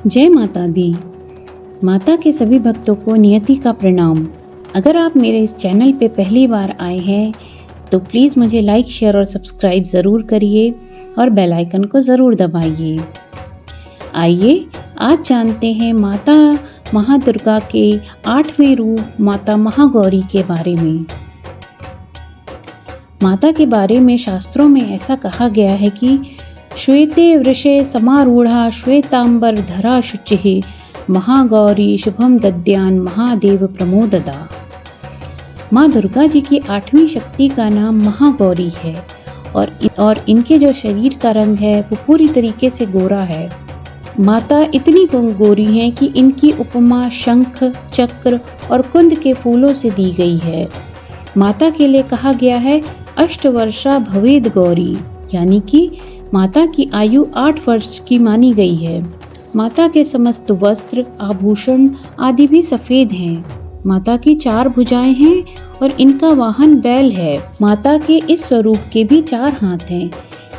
जय माता दी। माता के सभी भक्तों को नियति का प्रणाम। अगर आप मेरे इस चैनल पे पहली बार आए हैं तो प्लीज़ मुझे लाइक, शेयर और सब्सक्राइब ज़रूर करिए और बेल आइकन को ज़रूर दबाइए। आइए आज जानते हैं माता महादुर्गा के 8वें रूप माता महागौरी के बारे में। माता के बारे में शास्त्रों में ऐसा कहा गया है कि श्वेते वृषे समारूढ़ा श्वेतांबर धरा शुचिः महागौरी शुभम दद्यान महादेव प्रमोददा। माँ दुर्गा जी की 8वीं शक्ति का नाम महागौरी है और इनके जो शरीर का रंग है वो पूरी तरीके से गोरा है। माता इतनी गोरी हैं कि इनकी उपमा शंख, चक्र और कुंद के फूलों से दी गई है। माता के लिए कहा गया है अष्टवर्षा भवेद गौरी, यानी कि माता की आयु 8 वर्ष की मानी गई है। माता के समस्त वस्त्र, आभूषण आदि भी सफेद हैं। माता की 4 भुजाएं हैं और इनका वाहन बैल है। माता के इस स्वरूप के भी 4 हाथ हैं।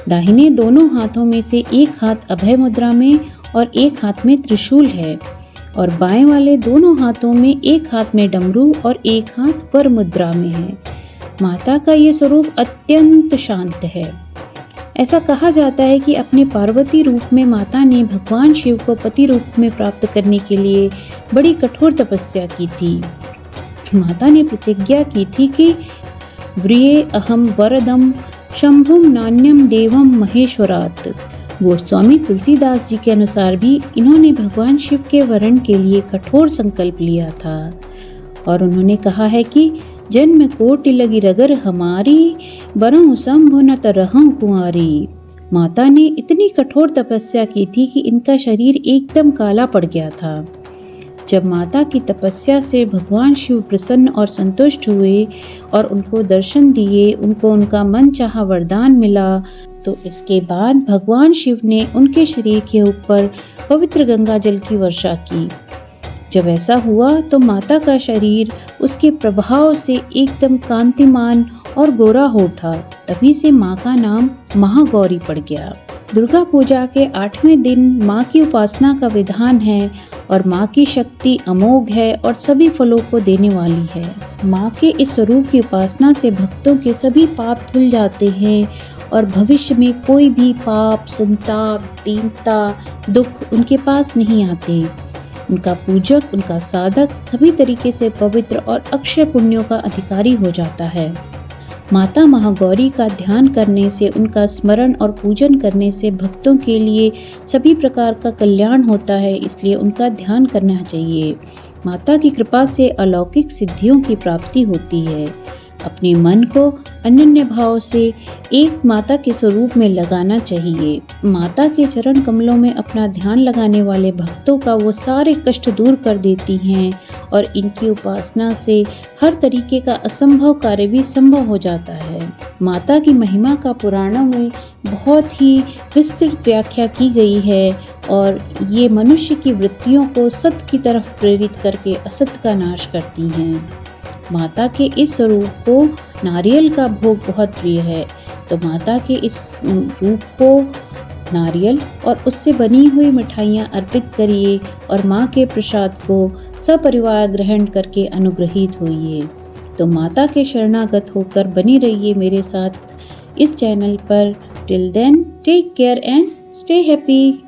दाहिने दोनों हाथों में से एक हाथ अभय मुद्रा में और एक हाथ में त्रिशूल है और बाएं वाले दोनों हाथों में एक हाथ में डमरू और एक हाथ वर मुद्रा में है। माता का ये स्वरूप अत्यंत शांत है। ऐसा कहा जाता है कि अपने पार्वती रूप में माता ने भगवान शिव को पति रूप में प्राप्त करने के लिए बड़ी कठोर तपस्या की थी। माता ने प्रतिज्ञा की थी कि व्रिये अहम वरदम शंभुम नान्यम देवम महेश्वरात्। गोस्वामी तुलसीदास जी के अनुसार भी इन्होंने भगवान शिव के वरण के लिए कठोर संकल्प लिया था और उन्होंने कहा है कि जन्म कोटि लगी रगर हमारी बरहु शंभु न तरहु कुंवारी। माता ने इतनी कठोर तपस्या की थी कि इनका शरीर एकदम काला पड़ गया था। जब माता की तपस्या से भगवान शिव प्रसन्न और संतुष्ट हुए और उनको दर्शन दिए, उनको उनका मन चाहा वरदान मिला, तो इसके बाद भगवान शिव ने उनके शरीर के ऊपर पवित्र गंगा जल की वर्षा की। जब ऐसा हुआ तो माता का शरीर उसके प्रभाव से एकदम कांतिमान और गोरा हो उठा। तभी से माँ का नाम महागौरी पड़ गया। दुर्गा पूजा के 8वें दिन माँ की उपासना का विधान है और माँ की शक्ति अमोघ है और सभी फलों को देने वाली है। माँ के इस स्वरूप की उपासना से भक्तों के सभी पाप धुल जाते हैं और भविष्य में कोई भी पाप, संताप, दीनता, दुख उनके पास नहीं आते। उनका पूजक, उनका साधक सभी तरीके से पवित्र और अक्षय पुण्यों का अधिकारी हो जाता है। माता महागौरी का ध्यान करने से, उनका स्मरण और पूजन करने से भक्तों के लिए सभी प्रकार का कल्याण होता है, इसलिए उनका ध्यान करना चाहिए। माता की कृपा से अलौकिक सिद्धियों की प्राप्ति होती है। अपने मन को अनन्य भाव से एक माता के स्वरूप में लगाना चाहिए। माता के चरण कमलों में अपना ध्यान लगाने वाले भक्तों का वो सारे कष्ट दूर कर देती हैं और इनकी उपासना से हर तरीके का असंभव कार्य भी संभव हो जाता है। माता की महिमा का पुराणों में बहुत ही विस्तृत व्याख्या की गई है और ये मनुष्य की वृत्तियों को सत्य की तरफ प्रेरित करके असत्य का नाश करती हैं। माता के इस स्वरूप को नारियल का भोग बहुत प्रिय है, तो माता के इस रूप को नारियल और उससे बनी हुई मिठाइयाँ अर्पित करिए और माँ के प्रसाद को सपरिवार ग्रहण करके अनुग्रहित होइए। तो माता के शरणागत होकर बनी रहिए मेरे साथ इस चैनल पर। Till then take care and stay happy.